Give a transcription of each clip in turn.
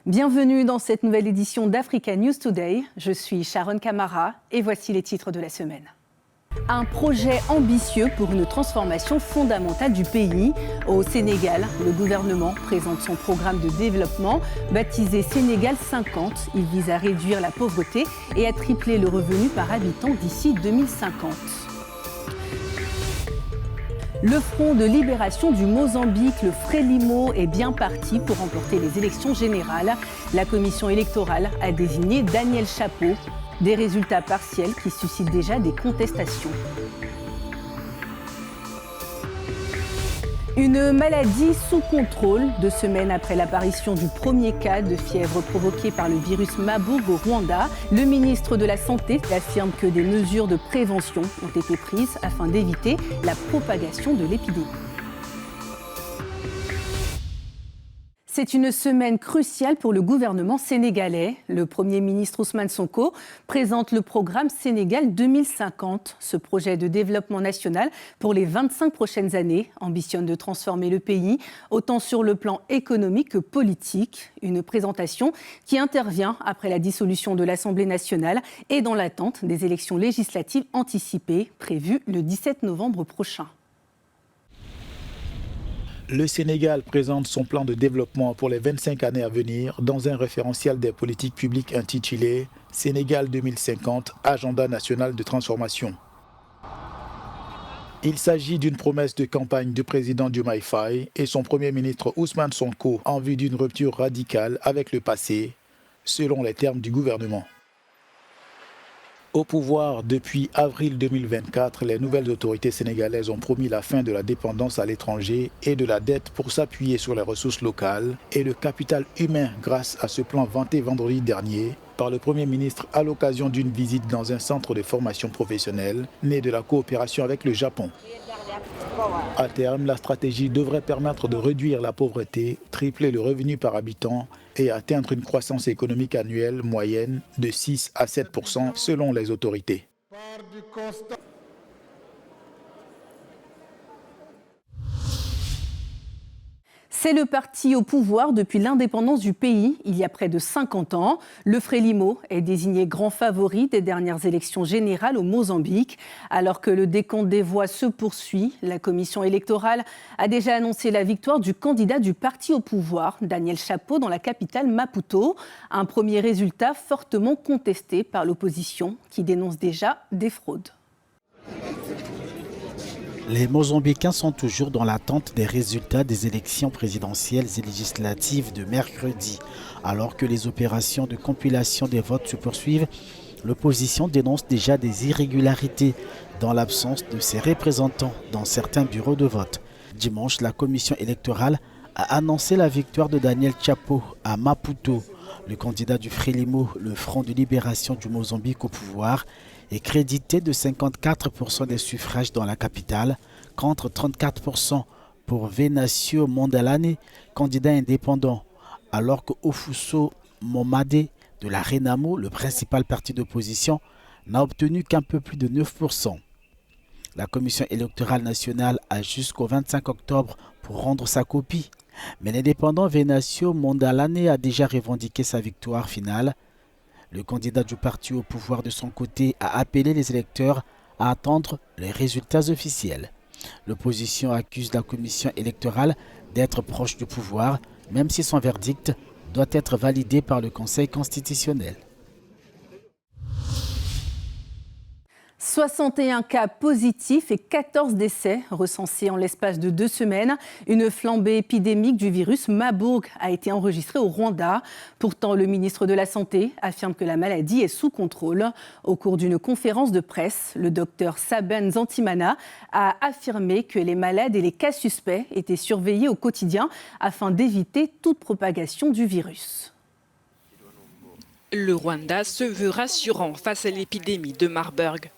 Bienvenue dans cette nouvelle édition d'Africa News Today. Je suis Sharon Kamara et voici les titres de la semaine. Un projet ambitieux pour une transformation fondamentale du pays. Au Sénégal, le gouvernement présente son programme de développement baptisé Sénégal 50. Il vise à réduire la pauvreté et à tripler le revenu par habitant d'ici 2050. Le Front de libération du Mozambique, le Frelimo, est bien parti pour remporter les élections générales. La commission électorale a désigné Daniel Chapo. Des résultats partiels qui suscitent déjà des contestations. Une maladie sous contrôle, 2 semaines après l'apparition du premier cas de fièvre provoqué par le virus Marburg au Rwanda. Le ministre de la Santé affirme que des mesures de prévention ont été prises afin d'éviter la propagation de l'épidémie. C'est une semaine cruciale pour le gouvernement sénégalais. Le Premier ministre Ousmane Sonko présente le programme Sénégal 2050. Ce projet de développement national pour les 25 prochaines années ambitionne de transformer le pays, autant sur le plan économique que politique. Une présentation qui intervient après la dissolution de l'Assemblée nationale et dans l'attente des élections législatives anticipées prévues le 17 novembre prochain. Le Sénégal présente son plan de développement pour les 25 années à venir dans un référentiel des politiques publiques intitulé Sénégal 2050, Agenda national de transformation. Il s'agit d'une promesse de campagne du président Diomaye Faye et son premier ministre Ousmane Sonko en vue d'une rupture radicale avec le passé, selon les termes du gouvernement. Au pouvoir depuis avril 2024, les nouvelles autorités sénégalaises ont promis la fin de la dépendance à l'étranger et de la dette pour s'appuyer sur les ressources locales et le capital humain grâce à ce plan vanté vendredi dernier par le Premier ministre à l'occasion d'une visite dans un centre de formation professionnelle né de la coopération avec le Japon. À terme, la stratégie devrait permettre de réduire la pauvreté, tripler le revenu par habitant et atteindre une croissance économique annuelle moyenne de 6 à 7% selon les autorités. C'est le parti au pouvoir depuis l'indépendance du pays, il y a près de 50 ans. Le Frelimo est désigné grand favori des dernières élections générales au Mozambique. Alors que le décompte des voix se poursuit, la commission électorale a déjà annoncé la victoire du candidat du parti au pouvoir, Daniel Chapo, dans la capitale Maputo. Un premier résultat fortement contesté par l'opposition qui dénonce déjà des fraudes. Les Mozambicains sont toujours dans l'attente des résultats des élections présidentielles et législatives de mercredi. Alors que les opérations de compilation des votes se poursuivent, l'opposition dénonce déjà des irrégularités dans l'absence de ses représentants dans certains bureaux de vote. Dimanche, la commission électorale a annoncé la victoire de Daniel Chapo à Maputo. Le candidat du Frelimo, le Front de libération du Mozambique au pouvoir, est crédité de 54% des suffrages dans la capitale, contre 34% pour Venancio Mondlane, candidat indépendant, alors que Ofuso Momade de la Renamo, le principal parti d'opposition, n'a obtenu qu'un peu plus de 9%. La Commission électorale nationale a jusqu'au 25 octobre pour rendre sa copie, mais l'indépendant Venancio Mondlane a déjà revendiqué sa victoire finale. Le candidat du parti au pouvoir de son côté a appelé les électeurs à attendre les résultats officiels. L'opposition accuse la commission électorale d'être proche du pouvoir, même si son verdict doit être validé par le Conseil constitutionnel. 61 cas positifs et 14 décès recensés en l'espace de 2 semaines. Une flambée épidémique du virus Marburg a été enregistrée au Rwanda. Pourtant, le ministre de la Santé affirme que la maladie est sous contrôle. Au cours d'une conférence de presse, le docteur Saben Nsantimana a affirmé que les malades et les cas suspects étaient surveillés au quotidien afin d'éviter toute propagation du virus. Le Rwanda se veut rassurant face à l'épidémie de Marburg.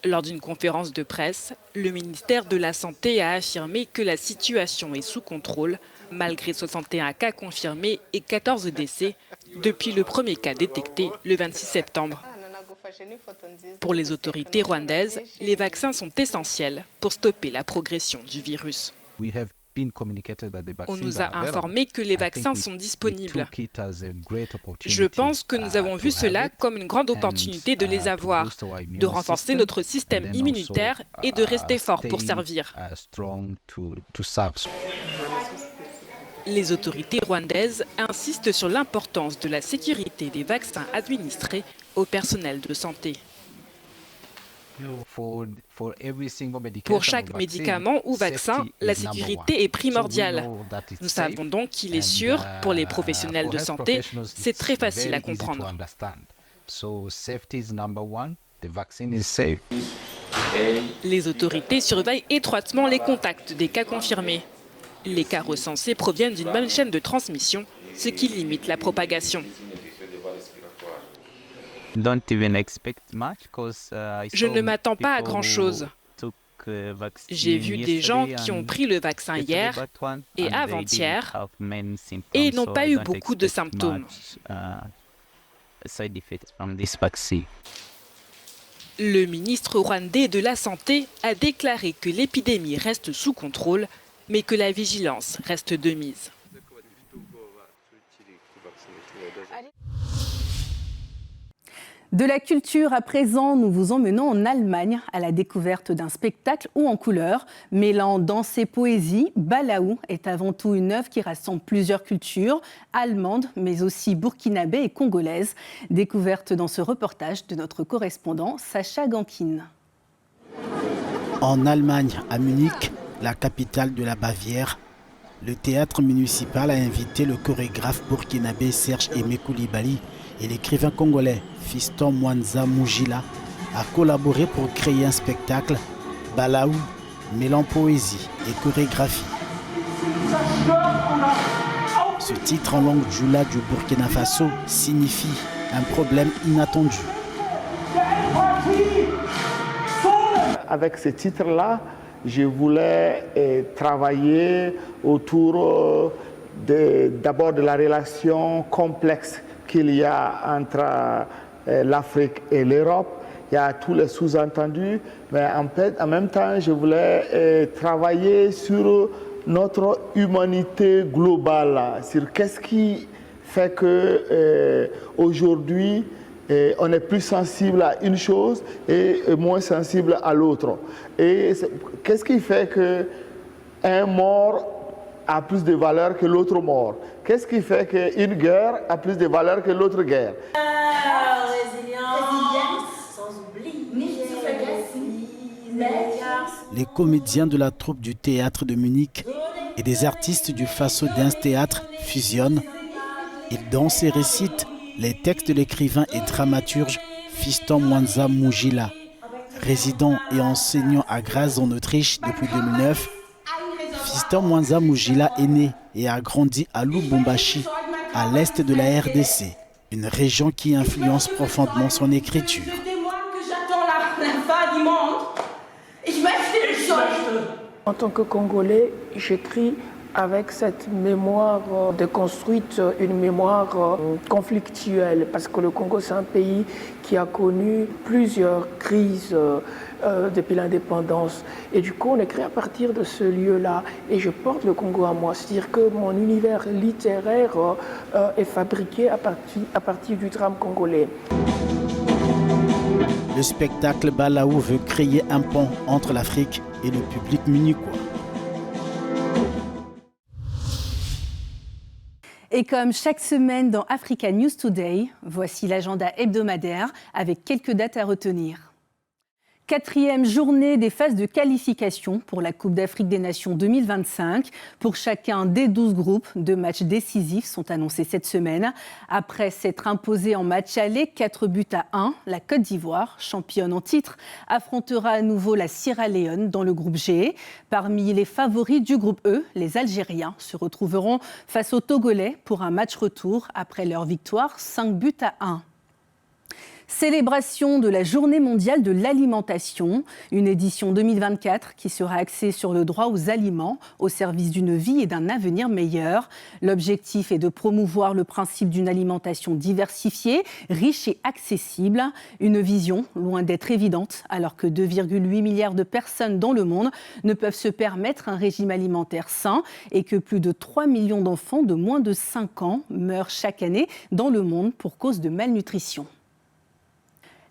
Lors d'une conférence de presse, le ministère de la Santé a affirmé que la situation est sous contrôle, malgré 61 cas confirmés et 14 décès depuis le premier cas détecté le 26 septembre. Pour les autorités rwandaises, les vaccins sont essentiels pour stopper la progression du virus. On nous a informé que les vaccins sont disponibles. Je pense que nous avons vu cela comme une grande opportunité de les avoir, de renforcer notre système immunitaire et de rester fort pour servir. Les autorités rwandaises insistent sur l'importance de la sécurité des vaccins administrés au personnel de santé. Pour chaque médicament ou vaccin, la sécurité est primordiale. Nous savons donc qu'il est sûr pour les professionnels de santé. C'est très facile à comprendre. Les autorités surveillent étroitement les contacts des cas confirmés. Les cas recensés proviennent d'une bonne chaîne de transmission, ce qui limite la propagation. Je ne m'attends pas à grand-chose. J'ai vu des gens qui ont pris le vaccin hier et avant-hier et n'ont pas eu beaucoup de symptômes. Le ministre rwandais de la Santé a déclaré que l'épidémie reste sous contrôle, mais que la vigilance reste de mise. De la culture à présent, nous vous emmenons en Allemagne à la découverte d'un spectacle haut en couleurs. Mêlant danse et poésie, Balaou est avant tout une œuvre qui rassemble plusieurs cultures, allemandes mais aussi burkinabé et congolaises. Découverte dans ce reportage de notre correspondant Sacha Gankin. En Allemagne, à Munich, la capitale de la Bavière, le théâtre municipal a invité le chorégraphe burkinabé Serge Aimé Koulibaly et l'écrivain congolais Fiston Mwanza Mujila à collaborer pour créer un spectacle Balaou, mêlant poésie et chorégraphie. Ce titre en langue djoula du Burkina Faso signifie un problème inattendu. Avec ce titre-là, je voulais travailler autour d'abord de la relation complexe qu'il y a entre l'Afrique et l'Europe. Il y a tous les sous-entendus, mais en même temps, je voulais travailler sur notre humanité globale, sur qu'est-ce qui fait que aujourd'hui, on est plus sensible à une chose et moins sensible à l'autre. Et qu'est-ce qui fait qu'un mort a plus de valeur que l'autre mort? Qu'est-ce qui fait qu'une guerre a plus de valeur que l'autre guerre? Les comédiens de la troupe du théâtre de Munich et des artistes du Faso Dance Théâtre fusionnent. Ils dansent et récitent les textes de l'écrivain et dramaturge Fiston Mwanza Mujila. Résident et enseignant à Graz en Autriche depuis 2009, Fiston Mwanza Mujila est né et a grandi à Lubumbashi, à l'est de la RDC, une région qui influence profondément son écriture. En tant que Congolais, j'écris avec cette mémoire déconstruite, une mémoire conflictuelle, parce que le Congo, c'est un pays qui a connu plusieurs crises depuis l'indépendance. Et du coup, on écrit à partir de ce lieu-là. Et je porte le Congo à moi. C'est-à-dire que mon univers littéraire est fabriqué à partir du drame congolais. Le spectacle Balaou veut créer un pont entre l'Afrique et le public munichois. Et comme chaque semaine dans Africa News Today, voici l'agenda hebdomadaire avec quelques dates à retenir. 4e journée des phases de qualification pour la Coupe d'Afrique des Nations 2025. Pour chacun des 12 groupes, 2 matchs décisifs sont annoncés cette semaine. Après s'être imposée en match aller 4-1, la Côte d'Ivoire, championne en titre, affrontera à nouveau la Sierra Leone dans le groupe G. Parmi les favoris du groupe E, les Algériens se retrouveront face aux Togolais pour un match retour après leur victoire 5-1. Célébration de la Journée mondiale de l'alimentation, une édition 2024 qui sera axée sur le droit aux aliments, au service d'une vie et d'un avenir meilleur. L'objectif est de promouvoir le principe d'une alimentation diversifiée, riche et accessible. Une vision loin d'être évidente, alors que 2,8 milliards de personnes dans le monde ne peuvent se permettre un régime alimentaire sain et que plus de 3 millions d'enfants de moins de 5 ans meurent chaque année dans le monde pour cause de malnutrition.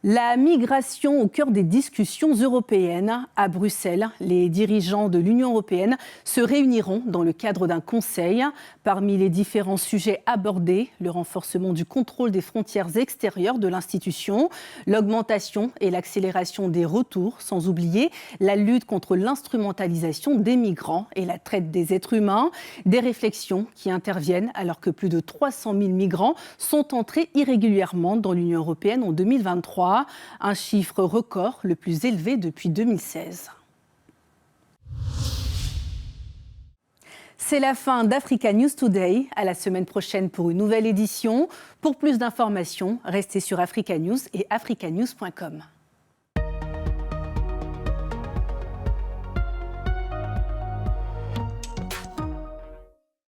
La migration au cœur des discussions européennes. À Bruxelles, les dirigeants de l'Union européenne se réuniront dans le cadre d'un conseil. Parmi les différents sujets abordés, le renforcement du contrôle des frontières extérieures de l'institution, l'augmentation et l'accélération des retours, sans oublier la lutte contre l'instrumentalisation des migrants et la traite des êtres humains. Des réflexions qui interviennent alors que plus de 300 000 migrants sont entrés irrégulièrement dans l'Union européenne en 2023. Un chiffre record, le plus élevé depuis 2016. C'est la fin d'Africa News Today. À la semaine prochaine pour une nouvelle édition. Pour plus d'informations, restez sur Africa News et africanews.com.